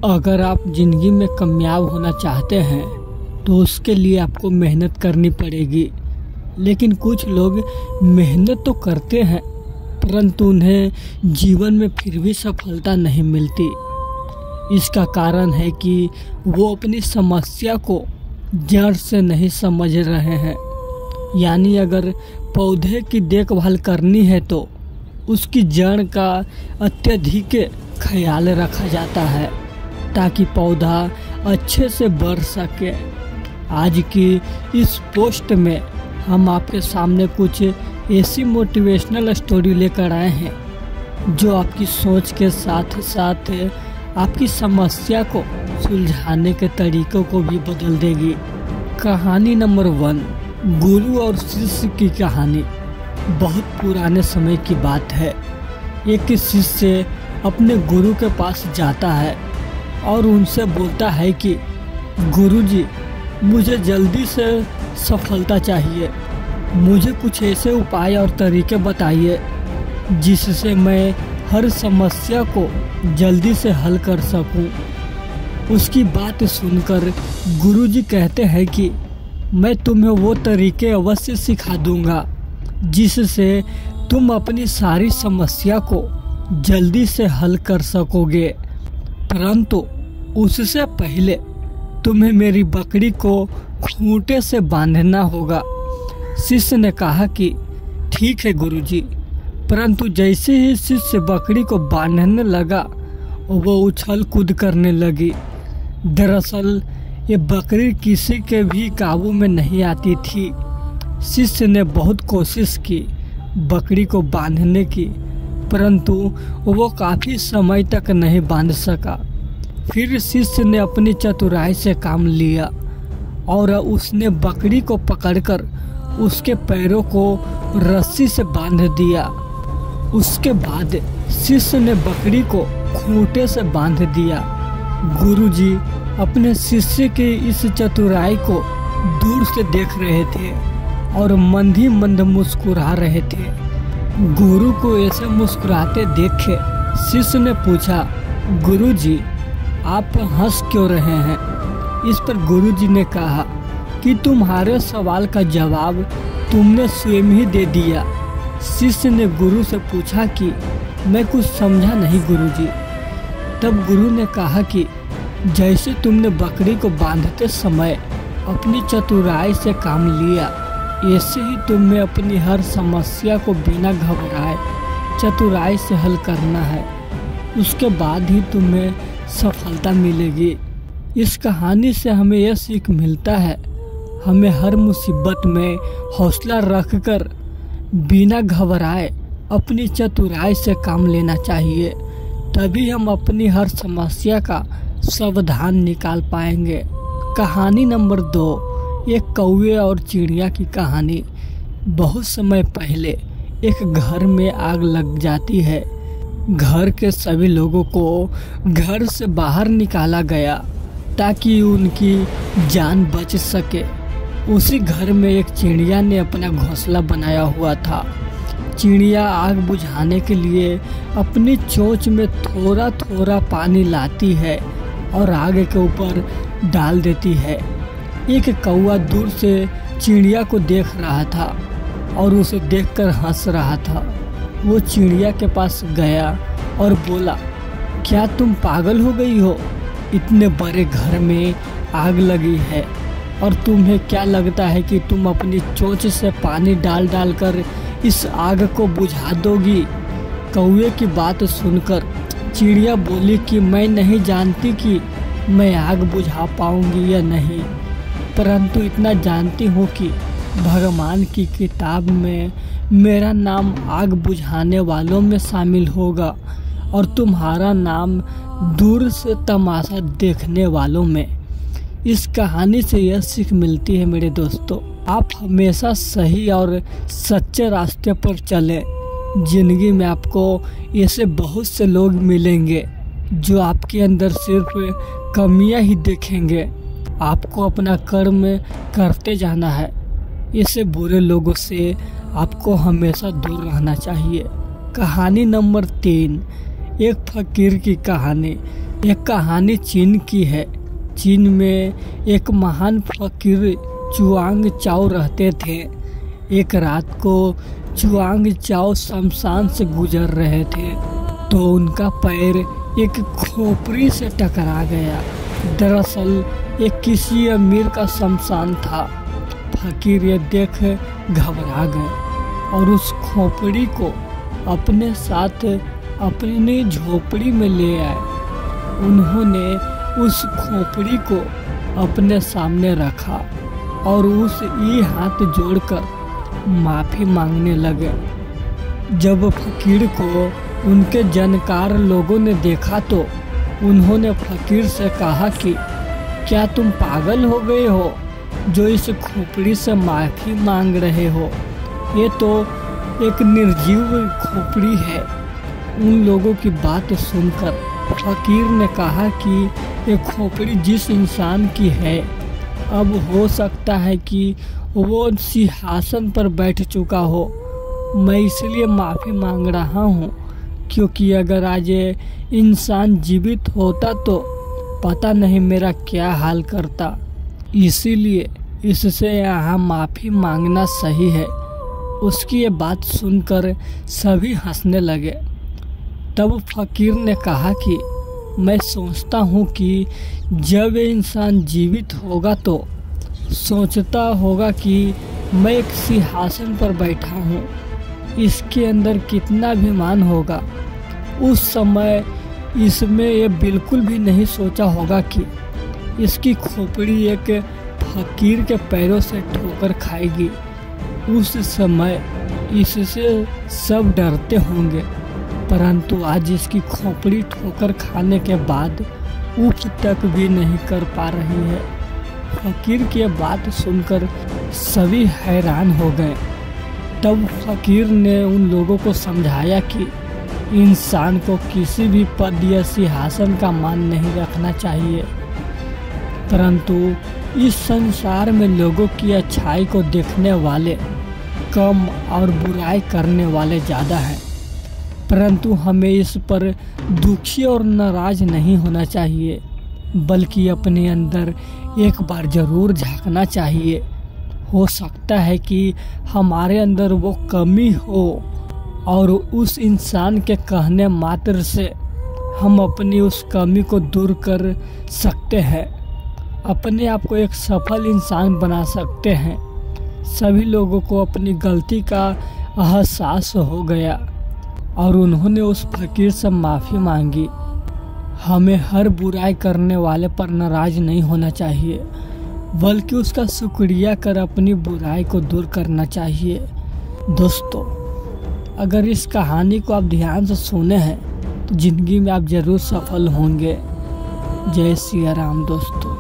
अगर आप ज़िंदगी में कामयाब होना चाहते हैं तो उसके लिए आपको मेहनत करनी पड़ेगी। लेकिन कुछ लोग मेहनत तो करते हैं परंतु उन्हें जीवन में फिर भी सफलता नहीं मिलती। इसका कारण है कि वो अपनी समस्या को जड़ से नहीं समझ रहे हैं। यानी अगर पौधे की देखभाल करनी है तो उसकी जड़ का अत्यधिक ख्याल रखा जाता है ताकि पौधा अच्छे से बढ़ सके। आज की इस पोस्ट में हम आपके सामने कुछ ऐसी मोटिवेशनल स्टोरी लेकर आए हैं जो आपकी सोच के साथ साथ आपकी समस्या को सुलझाने के तरीकों को भी बदल देगी। कहानी नंबर 1, गुरु और शिष्य की कहानी। बहुत पुराने समय की बात है। एक शिष्य अपने गुरु के पास जाता है और उनसे बोलता है कि गुरुजी, मुझे जल्दी से सफलता चाहिए। मुझे कुछ ऐसे उपाय और तरीके बताइए जिससे मैं हर समस्या को जल्दी से हल कर सकूं। उसकी बात सुनकर गुरुजी कहते हैं कि मैं तुम्हें वो तरीके अवश्य सिखा दूंगा जिससे तुम अपनी सारी समस्या को जल्दी से हल कर सकोगे, परंतु उससे पहले तुम्हें मेरी बकरी को खूंटे से बांधना होगा। शिष्य ने कहा कि ठीक है गुरुजी, परंतु जैसे ही शिष्य बकरी को बांधने लगा वो उछल कूद करने लगी। दरअसल ये बकरी किसी के भी काबू में नहीं आती थी। शिष्य ने बहुत कोशिश की बकरी को बांधने की, परंतु वो काफ़ी समय तक नहीं बांध सका। फिर शिष्य ने अपनी चतुराई से काम लिया और उसने बकरी को पकड़कर उसके पैरों को रस्सी से बांध दिया। उसके बाद शिष्य ने बकरी को खूंटे से बांध दिया। गुरुजी अपने शिष्य की इस चतुराई को दूर से देख रहे थे और मंद ही मंद मुस्कुरा रहे थे। गुरु को ऐसे मुस्कुराते देखे शिष्य ने पूछा, गुरुजी आप हंस क्यों रहे हैं? इस पर गुरुजी ने कहा कि तुम्हारे सवाल का जवाब तुमने स्वयं ही दे दिया। शिष्य ने गुरु से पूछा कि मैं कुछ समझा नहीं गुरुजी। तब गुरु ने कहा कि जैसे तुमने बकरी को बांधते समय अपनी चतुराई से काम लिया, ऐसे ही तुम्हें अपनी हर समस्या को बिना घबराए चतुराई से हल करना है। उसके बाद ही तुम्हें सफलता मिलेगी। इस कहानी से हमें यह सीख मिलता है, हमें हर मुसीबत में हौसला रखकर बिना घबराए अपनी चतुराई से काम लेना चाहिए। तभी हम अपनी हर समस्या का समाधान निकाल पाएंगे। कहानी नंबर 2, एक कौवे और चिड़िया की कहानी। बहुत समय पहले एक घर में आग लग जाती है। घर के सभी लोगों को घर से बाहर निकाला गया ताकि उनकी जान बच सके। उसी घर में एक चिड़िया ने अपना घोंसला बनाया हुआ था। चिड़िया आग बुझाने के लिए अपनी चोंच में थोड़ा थोड़ा पानी लाती है और आग के ऊपर डाल देती है। एक कौवा दूर से चिड़िया को देख रहा था और उसे देखकर हंस रहा था। वो चिड़िया के पास गया और बोला, क्या तुम पागल हो गई हो? इतने बड़े घर में आग लगी है और तुम्हें क्या लगता है कि तुम अपनी चोंच से पानी डाल डाल कर इस आग को बुझा दोगी? कौवे की बात सुनकर चिड़िया बोली कि मैं नहीं जानती कि मैं आग बुझा पाऊंगी या नहीं, परंतु इतना जानती हूँ कि भगवान की किताब में मेरा नाम आग बुझाने वालों में शामिल होगा और तुम्हारा नाम दूर से तमाशा देखने वालों में। इस कहानी से यह सीख मिलती है मेरे दोस्तों, आप हमेशा सही और सच्चे रास्ते पर चलें। जिंदगी में आपको ऐसे बहुत से लोग मिलेंगे जो आपके अंदर सिर्फ कमियां ही देखेंगे। आपको अपना कर्म करते जाना है। ऐसे बुरे लोगों से आपको हमेशा दूर रहना चाहिए। कहानी नंबर 3, एक फकीर की कहानी। एक कहानी चीन की है। चीन में एक महान फकीर चुआंग चाओ रहते थे। एक रात को चुआंग चाओ शमशान से गुजर रहे थे तो उनका पैर एक खोपड़ी से टकरा गया। दरअसल एक किसी अमीर का शमशान था। फकीर ये देख घबरा गए और उस खोपड़ी को अपने साथ अपनी झोपड़ी में ले आए। उन्होंने उस खोपड़ी को अपने सामने रखा और उसे हाथ जोड़कर माफी मांगने लगे। जब फकीर को उनके जानकार लोगों ने देखा तो उन्होंने फकीर से कहा कि क्या तुम पागल हो गए हो जो इस खोपड़ी से माफी मांग रहे हो? ये तो एक निर्जीव खोपड़ी है। उन लोगों की बात सुनकर फकीर ने कहा कि ये खोपड़ी जिस इंसान की है, अब हो सकता है कि वो सिंहासन पर बैठ चुका हो। मैं इसलिए माफ़ी मांग रहा हूँ क्योंकि अगर आज ये इंसान जीवित होता तो पता नहीं मेरा क्या हाल करता। इसीलिए इससे यहाँ माफ़ी मांगना सही है। उसकी ये बात सुनकर सभी हंसने लगे। तब फकीर ने कहा कि मैं सोचता हूँ कि जब ये इंसान जीवित होगा तो सोचता होगा कि मैं एक सिंहासन पर बैठा हूँ, इसके अंदर कितना अभिमान होगा। उस समय इसमें ये बिल्कुल भी नहीं सोचा होगा कि इसकी खोपड़ी एक फकीर के पैरों से ठोकर खाएगी। उस समय इससे सब डरते होंगे, परंतु आज इसकी खोपड़ी ठोकर खाने के बाद उठ तक भी नहीं कर पा रही है। फकीर की बात सुनकर सभी हैरान हो गए। तब फकीर ने उन लोगों को समझाया कि इंसान को किसी भी पद या सिंहासन का मान नहीं रखना चाहिए, परंतु इस संसार में लोगों की अच्छाई को देखने वाले कम और बुराई करने वाले ज़्यादा हैं। परंतु हमें इस पर दुखी और नाराज नहीं होना चाहिए, बल्कि अपने अंदर एक बार ज़रूर झांकना चाहिए। हो सकता है कि हमारे अंदर वो कमी हो और उस इंसान के कहने मात्र से हम अपनी उस कमी को दूर कर सकते हैं, अपने आप को एक सफल इंसान बना सकते हैं। सभी लोगों को अपनी गलती का एहसास हो गया और उन्होंने उस फकीर से माफ़ी मांगी। हमें हर बुराई करने वाले पर नाराज नहीं होना चाहिए, बल्कि उसका शुक्रिया कर अपनी बुराई को दूर करना चाहिए। दोस्तों, अगर इस कहानी को आप ध्यान से सुने हैं तो ज़िंदगी में आप ज़रूर सफल होंगे। जय सिया राम दोस्तों।